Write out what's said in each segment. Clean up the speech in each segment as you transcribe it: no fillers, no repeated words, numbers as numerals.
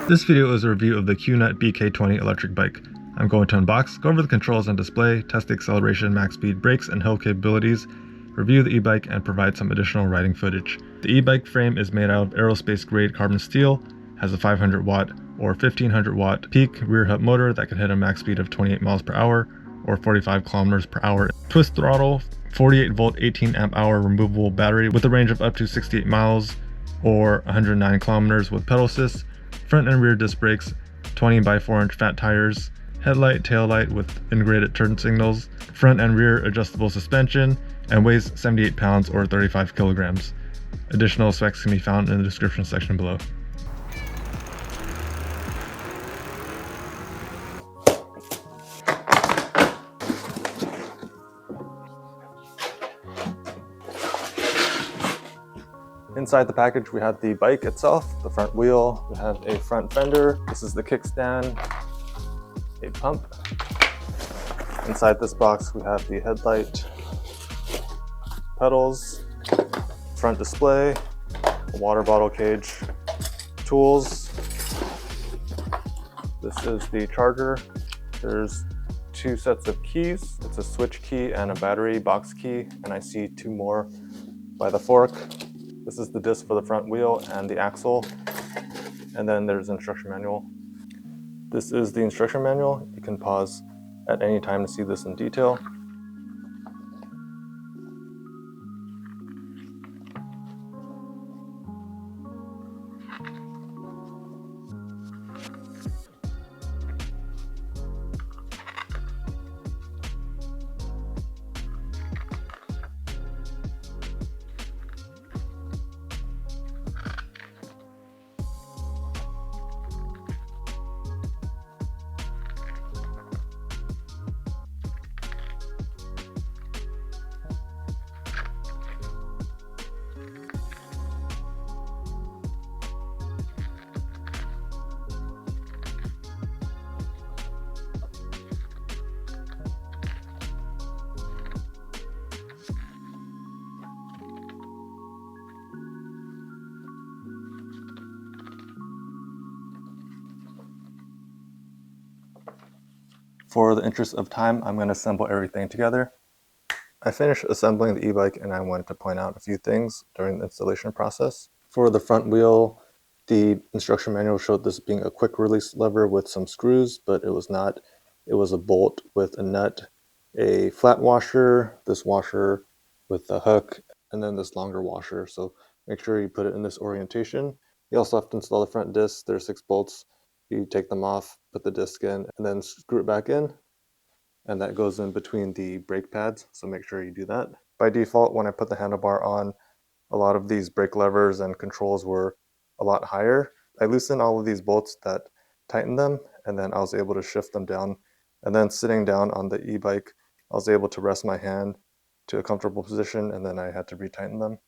This video is a review of the Qnut BK20 electric bike. I'm going to unbox, go over the controls and display, test the acceleration, max speed, brakes, and hill capabilities, review the e-bike, and provide some additional riding footage. The e-bike frame is made out of aerospace grade carbon steel, has a 500 watt or 1500 watt peak rear hub motor that can hit a max speed of 28 miles per hour or 45 kilometers per hour. Twist throttle, 48 volt 18 amp hour removable battery with a range of up to 68 miles or 109 kilometers with pedal assist. Front and rear disc brakes, 20 by 4-inch fat tires, headlight, tail light with integrated turn signals, front and rear adjustable suspension, and weighs 78 pounds or 35 kilograms. Additional specs can be found in the description section below. Inside the package we have the bike itself, the front wheel, we have a front fender, this is the kickstand, a pump. Inside this box we have the headlight, pedals, front display, a water bottle cage, tools. This is the charger. There's 2 sets of keys. It's a switch key and a battery box key, and I see 2 more by the fork. This is the disc for the front wheel and the axle, and then there's an instruction manual. This is the instruction manual. You can pause at any time to see this in detail. For the interest of time, I'm going to assemble everything together. I finished assembling the e-bike and I wanted to point out a few things during the installation process. For the front wheel, the instruction manual showed this being a quick release lever with some screws, but it was not. It was a bolt with a nut, a flat washer, this washer with a hook, and then this longer washer. So make sure you put it in this orientation. You also have to install the front discs. There's 6 bolts. You take them off, put the disc in, and then screw it back in. And that goes in between the brake pads, so make sure you do that. By default, when I put the handlebar on, a lot of these brake levers and controls were a lot higher. I loosened all of these bolts that tightened them, and then I was able to shift them down. And then sitting down on the e-bike, I was able to rest my hand to a comfortable position, and then I had to retighten them.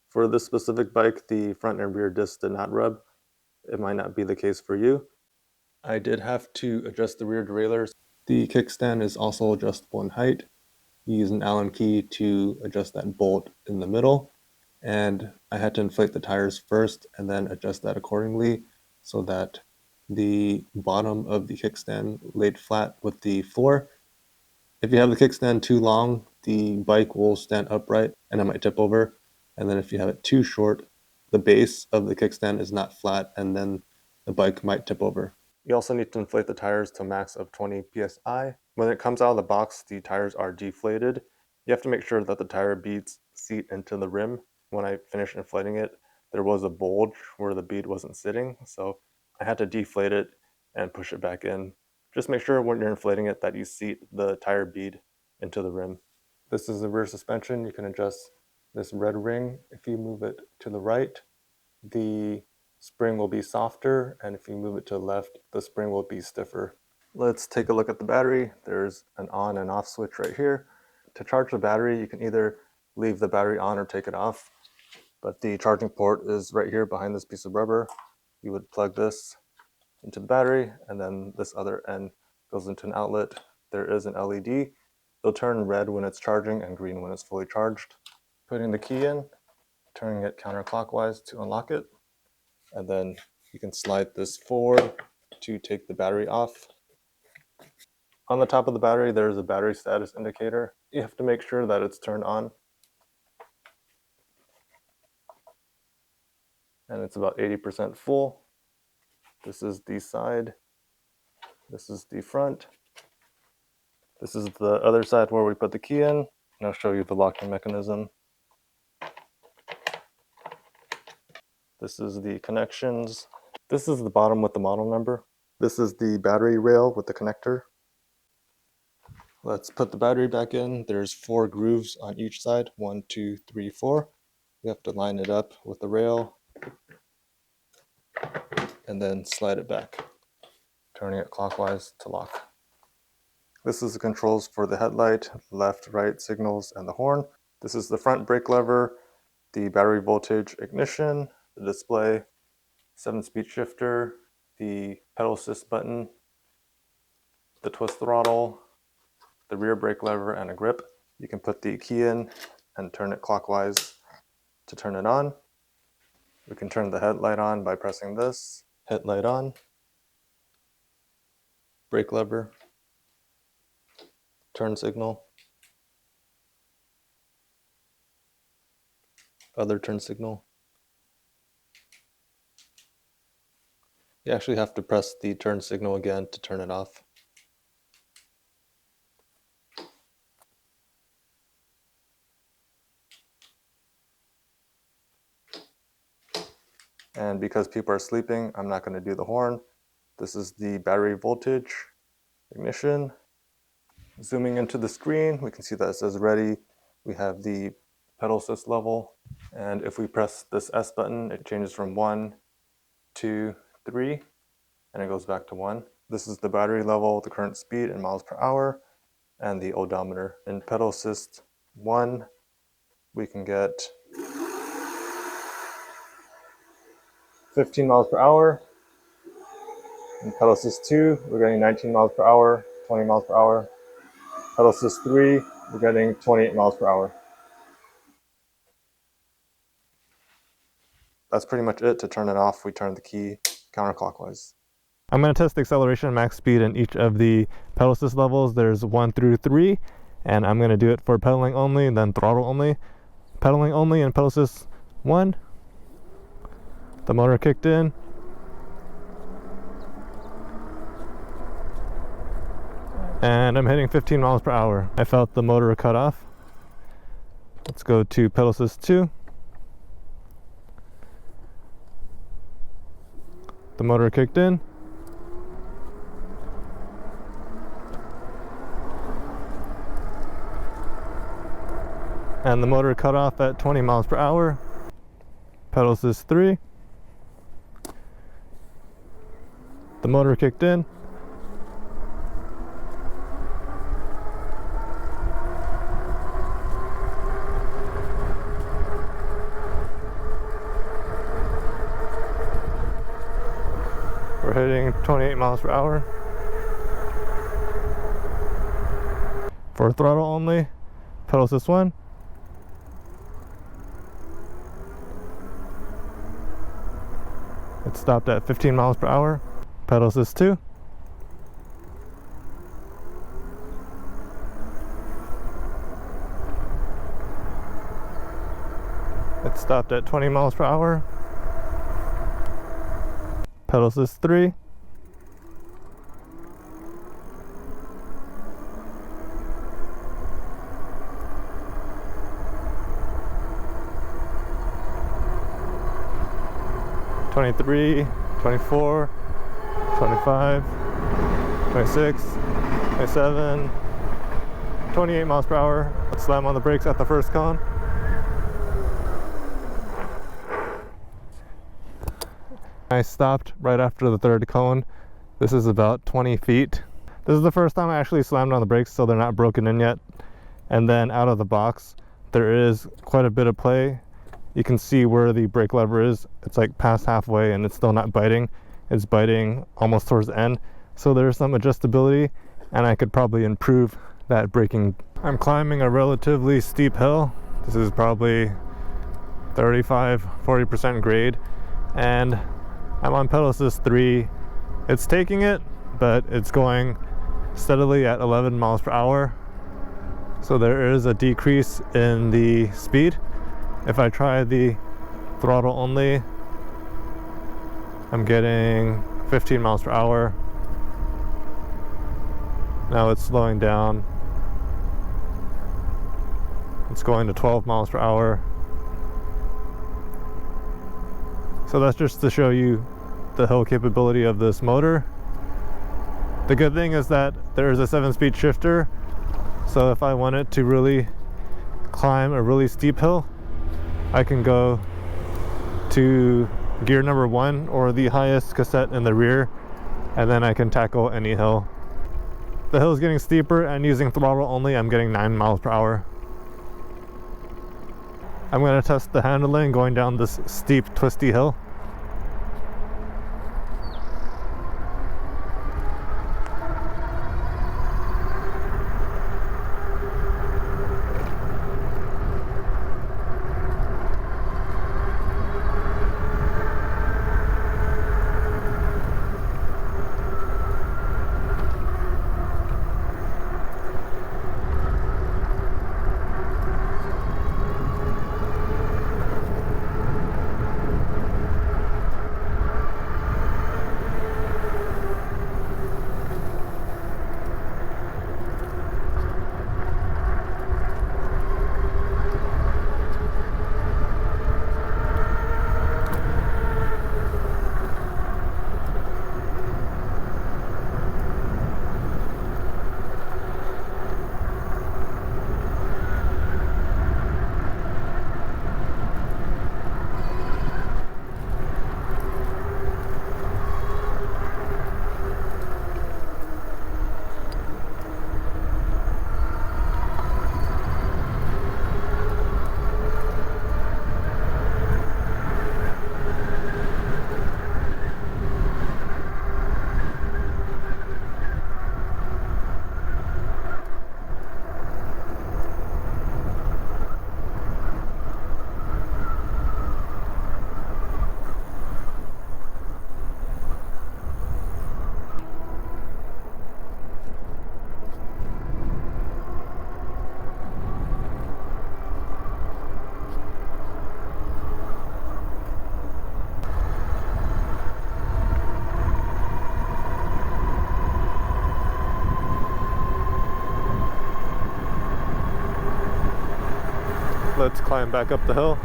For this specific bike, the front and rear discs did not rub. It might not be the case for you. I did have to adjust the rear derailleurs. The kickstand is also adjustable in height. You use an Allen key to adjust that bolt in the middle, and I had to inflate the tires first and then adjust that accordingly so that the bottom of the kickstand laid flat with the floor. If you have the kickstand too long, the bike will stand upright and it might tip over. And then if you have it too short, the base of the kickstand is not flat and then the bike might tip over. You also need to inflate the tires to a max of 20 psi. When it comes out of the box, the tires are deflated. You have to make sure that the tire beads seat into the rim. When I finished inflating it, there was a bulge where the bead wasn't sitting, so I had to deflate it and push it back in. Just make sure when you're inflating it that you seat the tire bead into the rim. This is the rear suspension. You can adjust This red ring, if you move it to the right, the spring will be softer, and if you move it to the left, the spring will be stiffer. Let's take a look at the battery. There's an on and off switch right here. To charge the battery, you can either leave the battery on or take it off, but the charging port is right here behind this piece of rubber. You would plug this into the battery, and then this other end goes into an outlet. There is an LED. It'll turn red when it's charging and green when it's fully charged. Putting the key in, turning it counterclockwise to unlock it, and then you can slide this forward to take the battery off. On the top of the battery, there's a battery status indicator. You have to make sure that it's turned on. And it's about 80% full. This is the side. This is the front. This is the other side where we put the key in. And I'll show you the locking mechanism. This is the connections. This is the bottom with the model number. This is the battery rail with the connector. Let's put the battery back in. There's 4 grooves on each side. 1, 2, 3, 4. You have to line it up with the rail and then slide it back, turning it clockwise to lock. This is the controls for the headlight, left, right signals, and the horn. This is the front brake lever, the battery voltage ignition, the display, 7-speed shifter, the pedal assist button, the twist throttle, the rear brake lever, and a grip. You can put the key in and turn it clockwise to turn it on. We can turn the headlight on by pressing this. Headlight on. Brake lever. Turn signal. Other turn signal. You actually have to press the turn signal again to turn it off. And because people are sleeping, I'm not going to do the horn. This is the battery voltage, ignition. Zooming into the screen, we can see that it says ready. We have the pedal assist level. And if we press this S button, it changes from 1, 2, 3, and it goes back to 1. This is the battery level, the current speed in miles per hour, and the odometer. In pedal assist 1, we can get 15 miles per hour. In pedal assist 2, we're getting 19 miles per hour, 20 miles per hour. Pedal assist 3, we're getting 28 miles per hour. That's pretty much it. To turn it off, we turn the key counterclockwise. I'm going to test the acceleration and max speed in each of the pedal assist levels. There's 1 through 3, and I'm going to do it for pedaling only and then throttle only. Pedaling only in pedal assist 1. The motor kicked in. And I'm hitting 15 miles per hour. I felt the motor cut off. Let's go to pedal assist 2. The motor kicked in. And the motor cut off at 20 miles per hour. Pedal assist 3. The motor kicked in. We're hitting 28 miles per hour. For throttle only, pedal assist 1. It stopped at 15 miles per hour. Pedal assist 2. It stopped at 20 miles per hour. Pedal assist 3. $23, $24, $25, $26, $27, $28 miles per hour. Let's slam on the brakes at the first cone. I stopped right after the third cone. This is about 20 feet. This is the first time I actually slammed on the brakes, so they're not broken in yet. And then out of the box, there is quite a bit of play. You can see where the brake lever is. It's like past halfway and it's still not biting. It's biting almost towards the end. So there's some adjustability and I could probably improve that braking. I'm climbing a relatively steep hill. This is probably 35-40% grade. And I'm on pedal assist 3. It's taking it, but it's going steadily at 11 miles per hour. So there is a decrease in the speed. If I try the throttle only, I'm getting 15 miles per hour. Now it's slowing down. It's going to 12 miles per hour. So that's just to show you the hill capability of this motor. The good thing is that there is a 7-speed shifter. So if I wanted to really climb a really steep hill, I can go to gear number 1 or the highest cassette in the rear, and then I can tackle any hill. The hill is getting steeper, and using throttle only, I'm getting 9 miles per hour. I'm going to test the handling going down this steep, twisty hill. Let's climb back up the hill.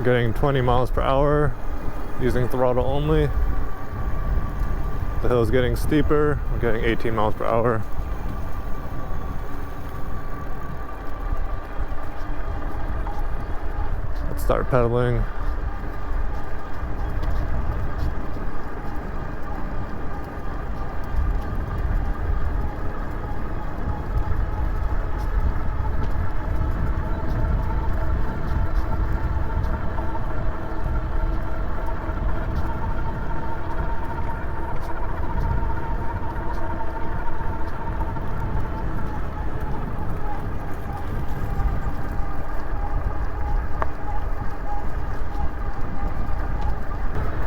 Getting 20 miles per hour using throttle only. The hill is getting steeper. I'm getting 18 miles per hour. Let's start pedaling.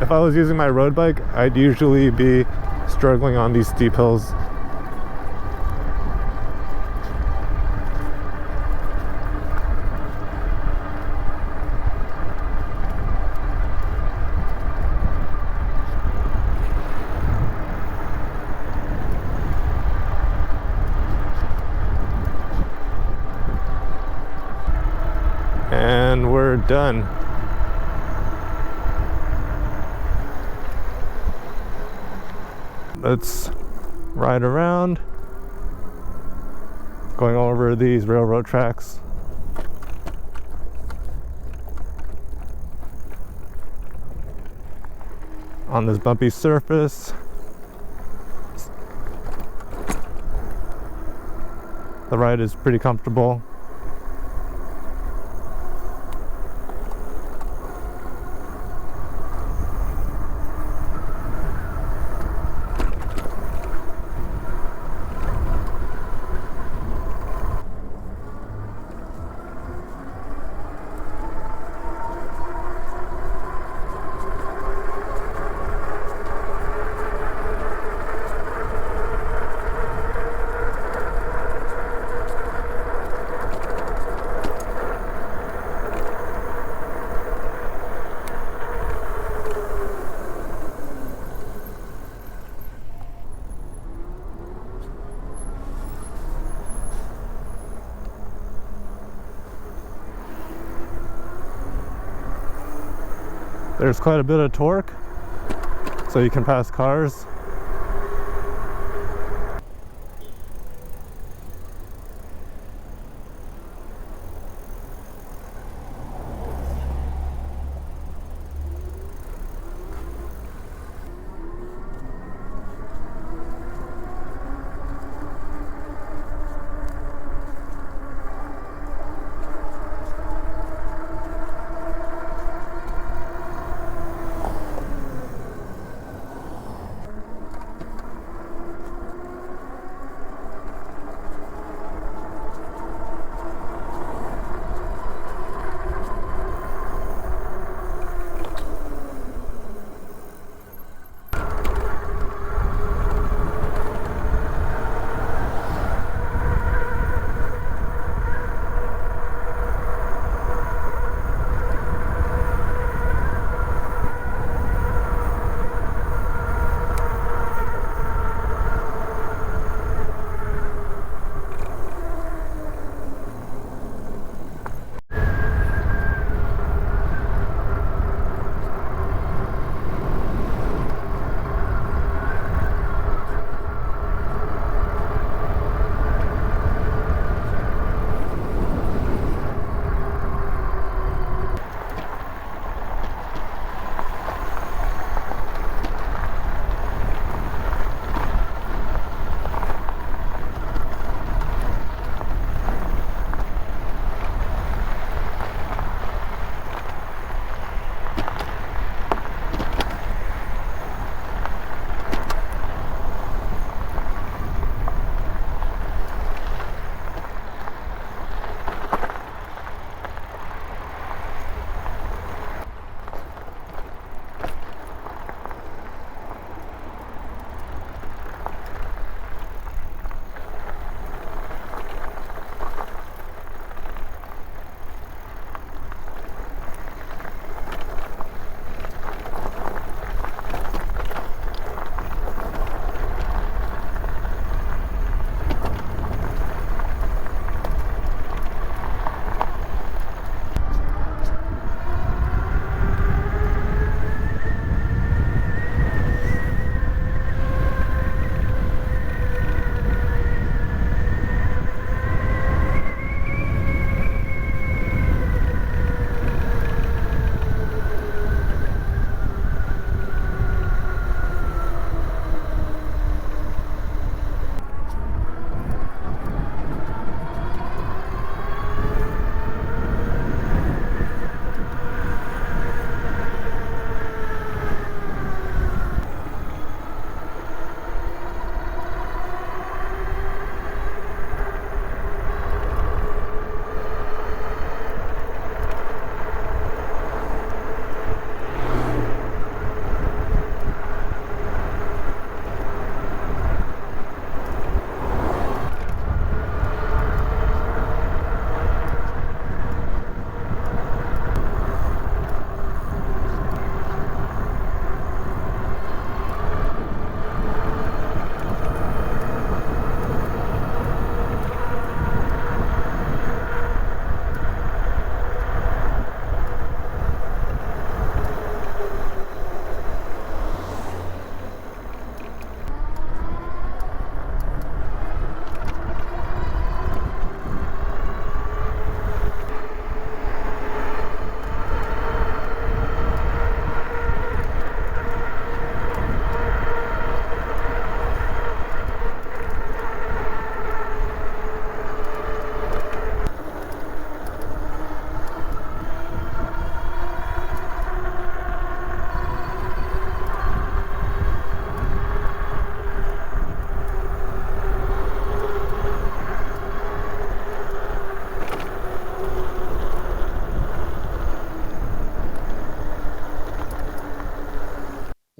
If I was using my road bike, I'd usually be struggling on these steep hills. and we're done. Let's ride around, going over these railroad tracks. On this bumpy surface. The ride is pretty comfortable. There's quite a bit of torque, so you can pass cars.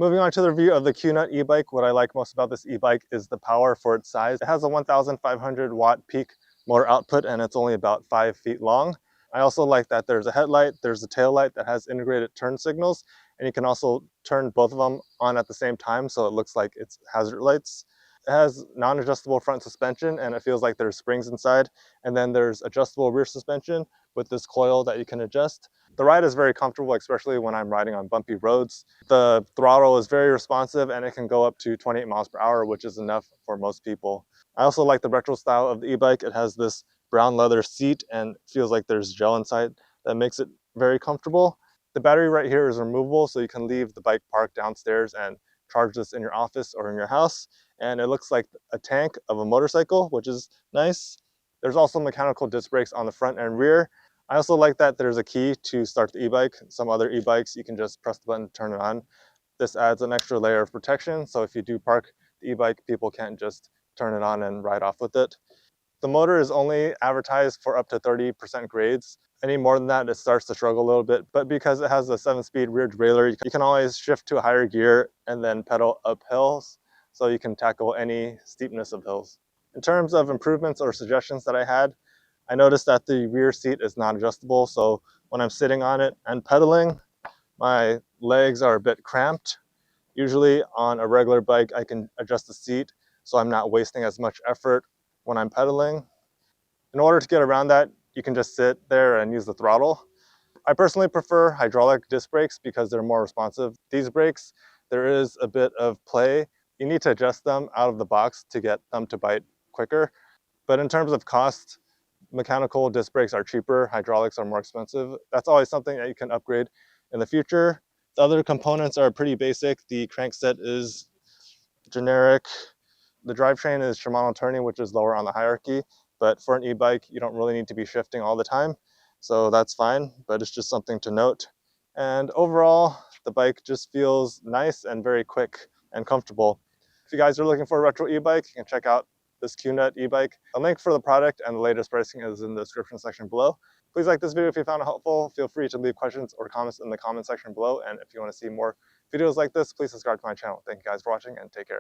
Moving on to the review of the Qnut e-bike, what I like most about this e-bike is the power for its size. It has a 1,500 watt peak motor output and it's only about 5 feet long. I also like that there's a headlight, there's a tail light that has integrated turn signals, and you can also turn both of them on at the same time so it looks like it's hazard lights. It has non-adjustable front suspension and it feels like there's springs inside, and then there's adjustable rear suspension with this coil that you can adjust. The ride is very comfortable, especially when I'm riding on bumpy roads. The throttle is very responsive and it can go up to 28 miles per hour, which is enough for most people. I also like the retro style of the e-bike. It has this brown leather seat and feels like there's gel inside that makes it very comfortable. The battery right here is removable, so you can leave the bike parked downstairs and charge this in your office or in your house. And it looks like a tank of a motorcycle, which is nice. There's also mechanical disc brakes on the front and rear. I also like that there's a key to start the e-bike. Some other e-bikes, you can just press the button to turn it on. This adds an extra layer of protection, so if you do park the e-bike, people can't just turn it on and ride off with it. The motor is only advertised for up to 30% grades. Any more than that, it starts to struggle a little bit, but because it has a 7-speed rear derailleur, you can always shift to a higher gear and then pedal up hills, so you can tackle any steepness of hills. In terms of improvements or suggestions that I had, I noticed that the rear seat is not adjustable, so when I'm sitting on it and pedaling, my legs are a bit cramped. Usually on a regular bike, I can adjust the seat so I'm not wasting as much effort when I'm pedaling. In order to get around that, you can just sit there and use the throttle. I personally prefer hydraulic disc brakes because they're more responsive. These brakes, there is a bit of play. You need to adjust them out of the box to get them to bite quicker. But in terms of cost, mechanical disc brakes are cheaper, hydraulics are more expensive. That's always something that you can upgrade in the future. The other components are pretty basic. The crankset is generic. The drivetrain is Shimano turning, which is lower on the hierarchy, but for an e-bike, you don't really need to be shifting all the time, so that's fine, but it's just something to note. And overall, the bike just feels nice and very quick and comfortable. If you guys are looking for a retro e-bike, you can check out this Qnut e-bike. A link for the product and the latest pricing is in the description section below. Please like this video if you found it helpful. Feel free to leave questions or comments in the comment section below, and if you want to see more videos like this, please subscribe to my channel. Thank you guys for watching and take care.